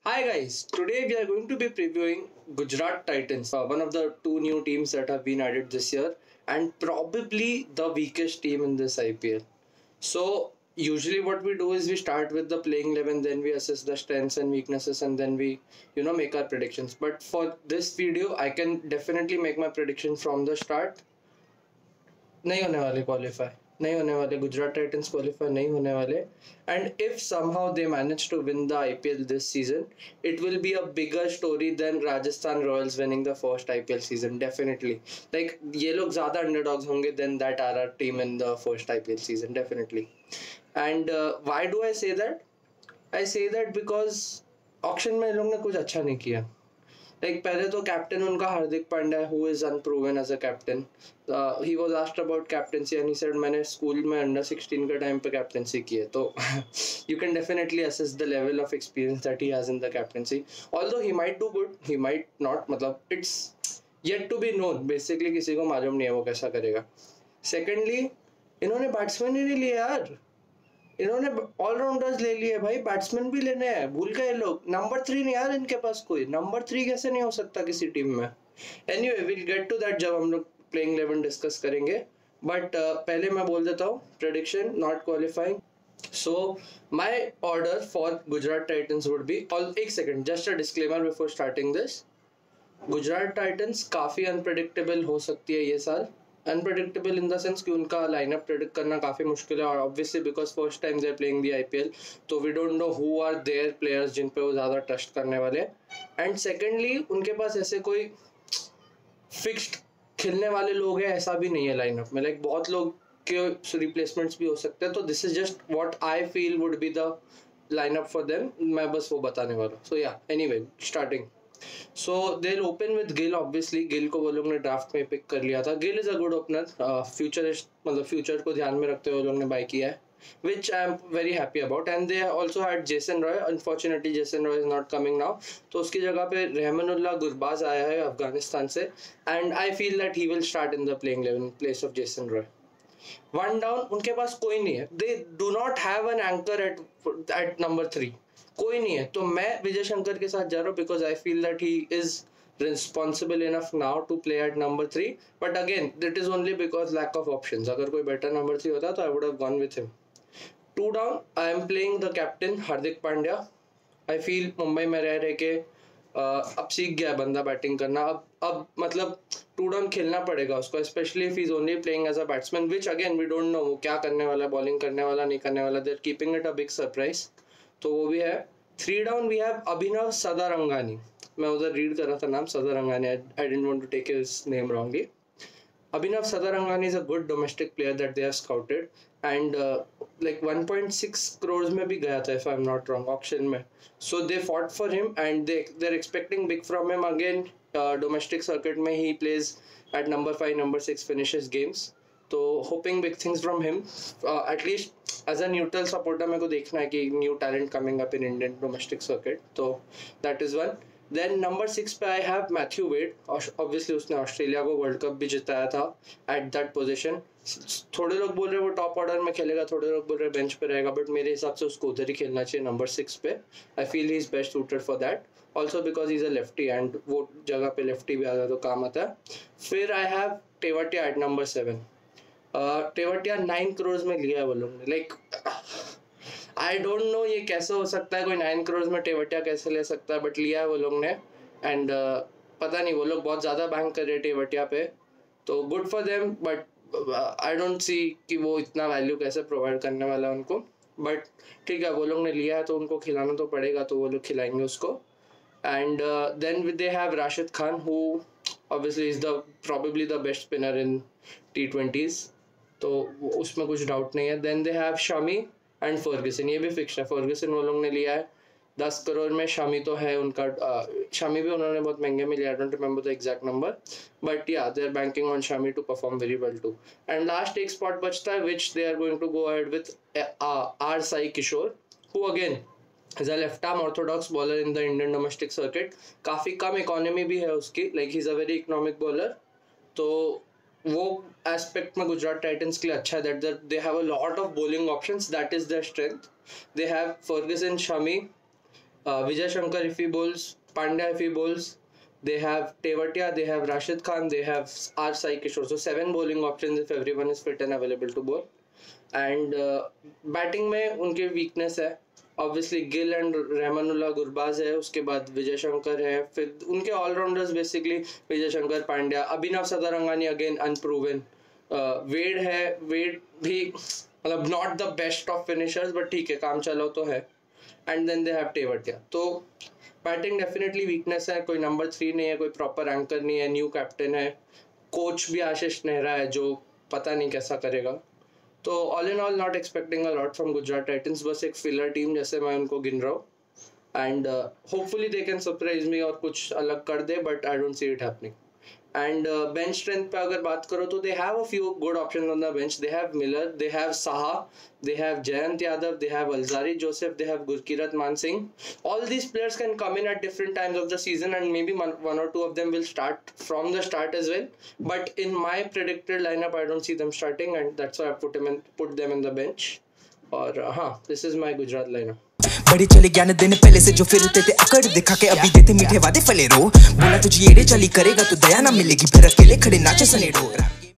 Hi guys, today we are going to be previewing Gujarat Titans, one of the two new teams that have been added this year, and probably the weakest team in this IPL. So, usually what we do is we start with the playing 11, then we assess the strengths and weaknesses, and then we, make our predictions. But for this video, I can definitely make my prediction from the start. नहीं होने वाले qualify, नहीं होने वाले Gujarat Titans qualify नहीं होने वाले. And if somehow they manage to win the IPL this season, it will be a bigger story than Rajasthan Royals winning the first IPL season. Definitely, like ये लोग ज़्यादा underdogs होंगे than that RR team in the first IPL season. Definitely. And why do I say that? I say that because auction में इन लोग ने कुछ अच्छा नहीं किया. लाइक पहले तो कैप्टन उनका Hardik Pandya who is unproven as a captain. He was asked about captaincy and he said मैंने स्कूल में अंडर 16 के टाइम पे कैप्टनसी की है. तो you can definitely assess the level of experience that he has in the captaincy. Although he might do good, he might not, मतलब it's yet to be known. Basically किसी को मालूम नहीं है वो कैसा करेगा. सेकेंडली, इन्होंने बैट्समैन ही नहीं लिया यार. इन्होंने ऑलराउंडर्स ले लिए भाई, बैट्समैन भी लेने हैं. भूल गए लोग. नंबर 3 नहीं यार इनके पास कोई. नंबर 3 कैसे नहीं हो सकता किसी टीम में. Anyway will get to that जब हम लोग प्लेइंग 11 डिस्कस करेंगे. बट पहले मैं बोल देता हूँ prediction not qualifying. So my order for Gujarat Titans would be, एक second, just a disclaimer before starting this. Gujarat Titans काफ़ी अनप्रेडिक्टेबल हो सकती है ये साल. अनप्रेडिक्टेबल इन द सेंस कि उनका लाइनअप प्रेडिक्ट करना काफ़ी मुश्किल है, और obviously because first time they are playing the IPL, तो we don't know who are their players जिन पे वो ज़्यादा ट्रस्ट करने वाले. एंड सेकेंडली, उनके पास ऐसे कोई फिक्स्ड खेलने वाले लोग हैं ऐसा भी नहीं है लाइनअप में. लाइक बहुत लोग के रिप्लेसमेंट्स भी हो सकते हैं. तो this is just what I feel would be the lineup for them. मैं बस वो बताने वाला हूँ. सो या, anyway starting. So they open with Gill. Obviously Gill को वो लोग ने ड्राफ्ट में पिक कर लिया था. Gill is a good opener. Futurist, मतलब फ्यूचर को ध्यान में रखते हुए वो लोग ने बाय किया है, which I am very happy about. And they also had Jason Roy. Unfortunately Jason Roy is not coming now, तो उसकी जगह पे रहमानुल्लाह गुरबाज आया है अफगानिस्तान से. And I feel that he will start in the playing 11 in place of Jason Roy. One down, उनके पास कोई नहीं है. They do not have an anchor at number 3. कोई नहीं है. तो मैं विजय शंकर के साथ जा रहा हूँ because I feel that he is responsible enough now to play at number 3. But again, that is only because lack of options. अगर कोई better number 3 होता तो I would have gone with him. 2 down, I am playing the captain Hardik Pandya. I feel Mumbai में रह रहे के अब सीख गया बंदा बैटिंग करना. अब मतलब 2 डाउन खेलना पड़ेगा उसको, specially if is only playing as a batsman, which again we don't know वो क्या करने वाला, बॉलिंग करने वाला नहीं करने वाला. They are keeping it a big surprise, तो वो भी है. 3 down we have Abhinav Sadarangani. मैं उधर रीड कर रहा था नाम Sadarangani. I didn't want to take his name wrongly. Abhinav Sadarangani is a good domestic player that they have scouted, and like 1.6 crores में भी गया था if I'm not wrong auction में. So they fought for him and they're expecting big from him again. Domestic circuit में he plays at number 5, number 6 finishes games. तो hoping big things from him. At least as a neutral supporter मेरे को देखना है कि new talent coming up in Indian domestic circuit. तो that is one. Then number 6 पे I have Matthew Wade. Obviously उसने Australia को वर्ल्ड कप भी जिताया था एट दैट पोजीशन. थोड़े लोग बोल रहे हैं वो टॉप ऑर्डर में खेलेगा, थोड़े लोग बोल रहे हैं बेंच पे रहेगा, बट मेरे हिसाब से उसको उधर ही खेलना चाहिए नंबर 6 पे. I feel he is best suited for that. Also because he is a lefty and वो जगह पे लेफ्टी भी आता है तो काम आता है. फिर I have Tewatia at number 7. Tewatia 9 crore में लिया है वो लोग ने. लाइक आई डोंट नो ये कैसे हो सकता है, कोई 9 करोड़ में टेवटिया कैसे ले सकता है, बट लिया है वो लोग ने. एंड पता नहीं, वो लोग बहुत ज़्यादा बैंक कर रहे हैं टेवटिया पे, तो good for them. But I don't सी कि वो इतना वैल्यू कैसे प्रोवाइड करने वाला है उनको. बट ठीक है, वो लोग ने लिया है तो उनको खिलाना तो पड़ेगा, तो वो लोग खिलाएंगे उसको. And then they have Rashid Khan who obviously is the probably the best spinner in T20s, तो उसमें कुछ डाउट नहीं है. Then they have Shami and Ferguson. ये भी फिक्स है. फर्गसन वो लोग ने लिया है 10 करोड़ में. शमी तो है उनका, शमी भी उन्होंने बहुत महंगे में लिया. I don't remember the exact number, but yeah they are banking on Shami to perform very well too. And last एक स्पॉट बचता है which they are going to go ahead with R Sai Kishore, who again is a left arm orthodox bowler in the Indian domestic circuit. काफ़ी कम economy भी है उसकी, like he is a very economic bowler. तो वो aspect में Gujarat Titans के लिए अच्छा है that they have a lot of bowling options. That is their strength. They have Fergusson, Shami, Vijay Shankar if he bowls, Pandya if he bowls, they have Tewatia, they have Rashid Khan, they have R. Sai Kishore. So 7 bowling options if everyone is fit and available to bowl. And batting में उनके weakness है obviously Gill and Rahmanullah Gurbaz है, उसके बाद विजय शंकर है, फिर उनके allrounders basically Vijay Shankar, Pandya, Abhinav Sadarangani again unproven, Wade है, वेड भी मतलब not the best of finishers but ठीक है काम चलो तो है, and then they have Tewatia. तो बैटिंग डेफिनेटली वीकनेस है, कोई नंबर 3 नहीं है, कोई प्रॉपर एंकर नहीं है, न्यू कैप्टन है, कोच भी आशीष नेहरा है जो पता नहीं कैसा करेगा. तो all in all not expecting a lot from Gujarat Titans, बस एक फिलर टीम जैसे मैं उनको गिन रहा हूँ. And hopefully they can surprise me और कुछ अलग कर दे, but I don't see it happening. And bench strength पे अगर बात करो तो they have a few good options on the bench. They have Miller, they have Saha, they have Jayant Yadav, they have Alzari Joseph, they have Gurkirat Man Singh. All these players can come in at different times of the season and maybe one or two of them will start from the start as well. But in my predicted lineup, I don't see them starting, and that's why I put them in the bench. और हाँ, this is my Gujarat lineup. बड़ी चले ज्ञान दिन पहले से जो फिरते थे अकड़ दिखा के अभी देते मीठे वादे फले रो, बोला तुझे येड़े चली करेगा तो दया ना मिलेगी, फिर अकेले खड़े नाचे सनेड़ो.